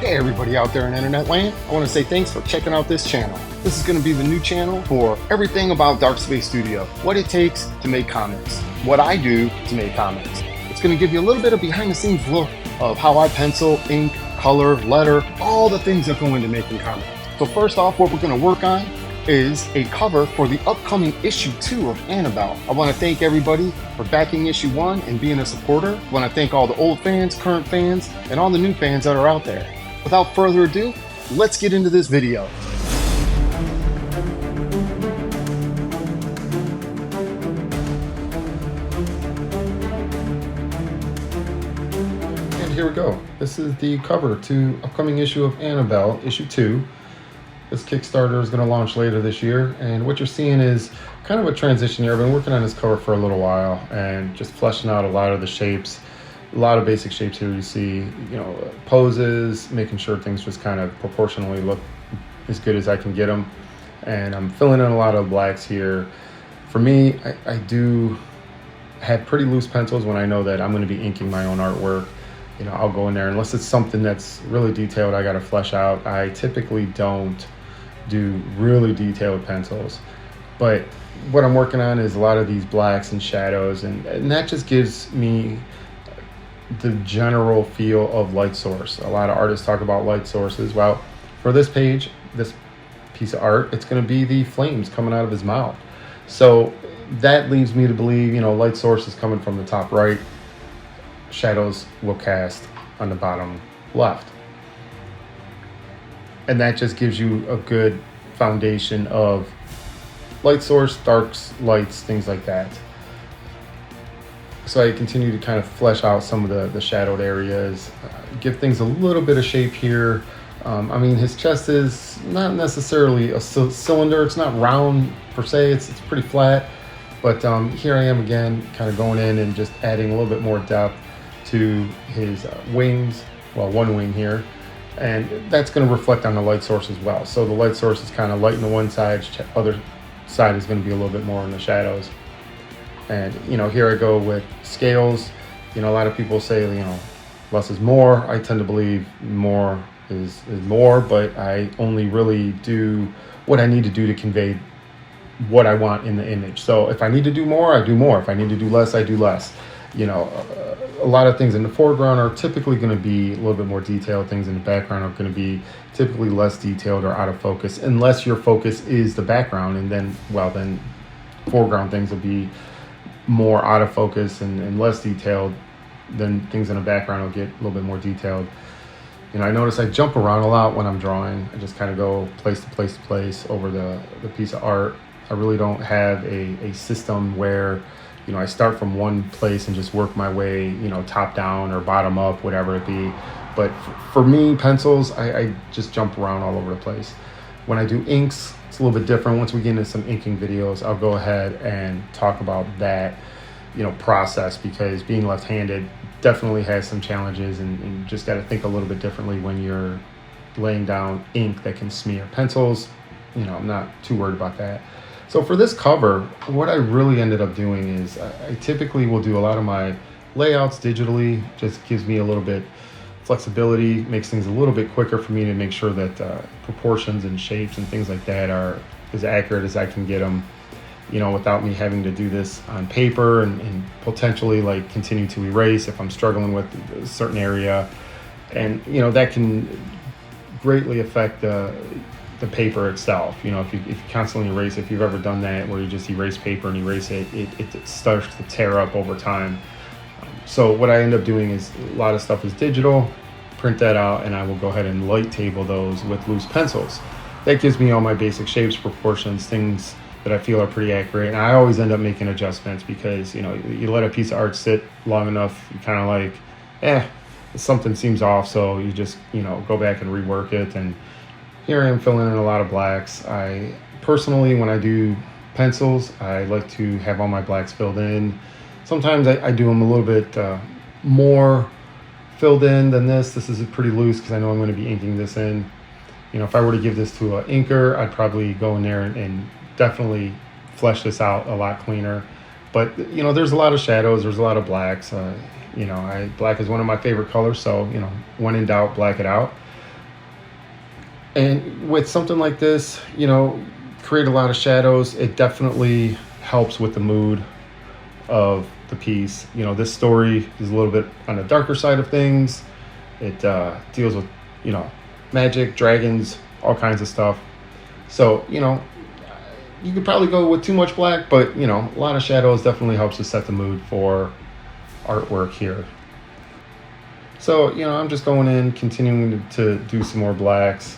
Hey everybody out there in internet land, I want to say thanks for checking out this channel. This is going to be the new channel for everything about Dark Space Studio, what it takes to make comics, what I do to make comics. It's going to give you a little bit of behind the scenes look of how I pencil, ink, color, letter, all the things that go into making comics. So first off, what we're going to work on is a cover for the upcoming issue 2 of Annabelle. I want to thank everybody for backing issue 1 and being a supporter. I want to thank all the old fans, current fans, and all the new fans that are out there. Without further ado, let's get into this video. And here we go. This is the cover to upcoming issue of Annabelle, issue 2. This Kickstarter is going to launch later this year, and what you're seeing is kind of a transition here. I've been working on this cover for a little while and just fleshing out a lot of the shapes. A lot of basic shapes here. You see, poses, making sure things just kind of proportionally look as good as I can get them. And I'm filling in a lot of blacks here. For me, I do have pretty loose pencils when I know that I'm going to be inking my own artwork. I'll go in there, unless it's something that's really detailed, I got to flesh out. I typically don't do really detailed pencils. But what I'm working on is a lot of these blacks and shadows, and that just gives me the general feel of light source. A lot of artists talk about light sources. Well, for this page, this piece of art, it's going to be the flames coming out of his mouth. So that leads me to believe, light source is coming from the top right. Shadows will cast on the bottom left. And that just gives you a good foundation of light source, darks, lights, things like that. So I continue to kind of flesh out some of the shadowed areas, give things a little bit of shape here. His chest is not necessarily a cylinder. It's not round per se. It's pretty flat. But here I am again, kind of going in and just adding a little bit more depth to his wings. Well, one wing here. And that's going to reflect on the light source as well. So the light source is kind of light on one side, other side is going to be a little bit more in the shadows. And, here I go with scales. A lot of people say, less is more. I tend to believe more is more, but I only really do what I need to do to convey what I want in the image. So if I need to do more, I do more. If I need to do less, I do less. A lot of things in the foreground are typically going to be a little bit more detailed. Things in the background are going to be typically less detailed or out of focus, unless your focus is the background. And then foreground things will be more out of focus and less detailed. Then things in the background will get a little bit more detailed. I notice I jump around a lot when I'm drawing. I just kind of go place to place to place over the piece of art. I really don't have a system where I start from one place and just work my way top down or bottom up, whatever it be. But for me, pencils, I just jump around all over the place. When I do inks, it's a little bit different. Once we get into some inking videos, I'll go ahead and talk about that, process, because being left-handed definitely has some challenges, and you just got to think a little bit differently when you're laying down ink that can smear pencils. I'm not too worried about that. So for this cover, what I really ended up doing is I typically will do a lot of my layouts digitally. Just gives me a little bit flexibility, makes things a little bit quicker for me to make sure that proportions and shapes and things like that are as accurate as I can get them, without me having to do this on paper and potentially continue to erase if I'm struggling with a certain area. And, that can greatly affect the paper itself. If you constantly erase, if you've ever done that where you just erase paper and erase it, it starts to tear up over time. So what I end up doing is a lot of stuff is digital, print that out, and I will go ahead and light table those with loose pencils. That gives me all my basic shapes, proportions, things that I feel are pretty accurate. And I always end up making adjustments because, you let a piece of art sit long enough, you kind of something seems off. So you just, go back and rework it. And here I am filling in a lot of blacks. I personally, when I do pencils, I like to have all my blacks filled in. Sometimes I do them a little bit more filled in than this. This is pretty loose because I know I'm going to be inking this in. If I were to give this to an inker, I'd probably go in there and definitely flesh this out a lot cleaner. But, there's a lot of shadows. There's a lot of blacks. Black is one of my favorite colors. So, when in doubt, black it out. And with something like this, you know, create a lot of shadows. It definitely helps with the mood of the piece. You know, this story is a little bit on the darker side of things. It deals with, you know, magic, dragons, all kinds of stuff. So, you know, you could probably go with too much black, but, you know, a lot of shadows definitely helps to set the mood for artwork here. So, you know, I'm just going in, continuing to do some more blacks,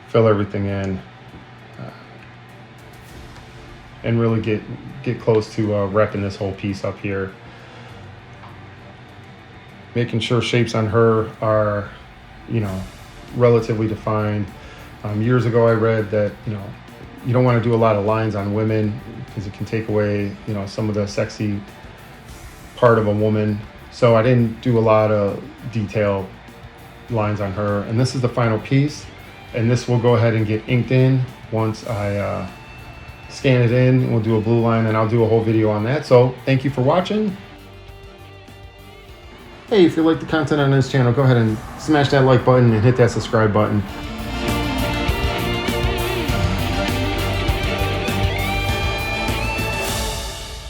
fill everything in, and really get close to wrapping this whole piece up here. Making sure shapes on her are, you know, relatively defined. Years ago I read that, you know, you don't want to do a lot of lines on women because it can take away, you know, some of the sexy part of a woman. So I didn't do a lot of detailed lines on her. And this is the final piece. And this will go ahead and get inked in once I scan it in. We'll do a blue line and I'll do a whole video on that. So thank you for watching. Hey, if you like the content on this channel, go ahead and smash that like button and hit that subscribe button.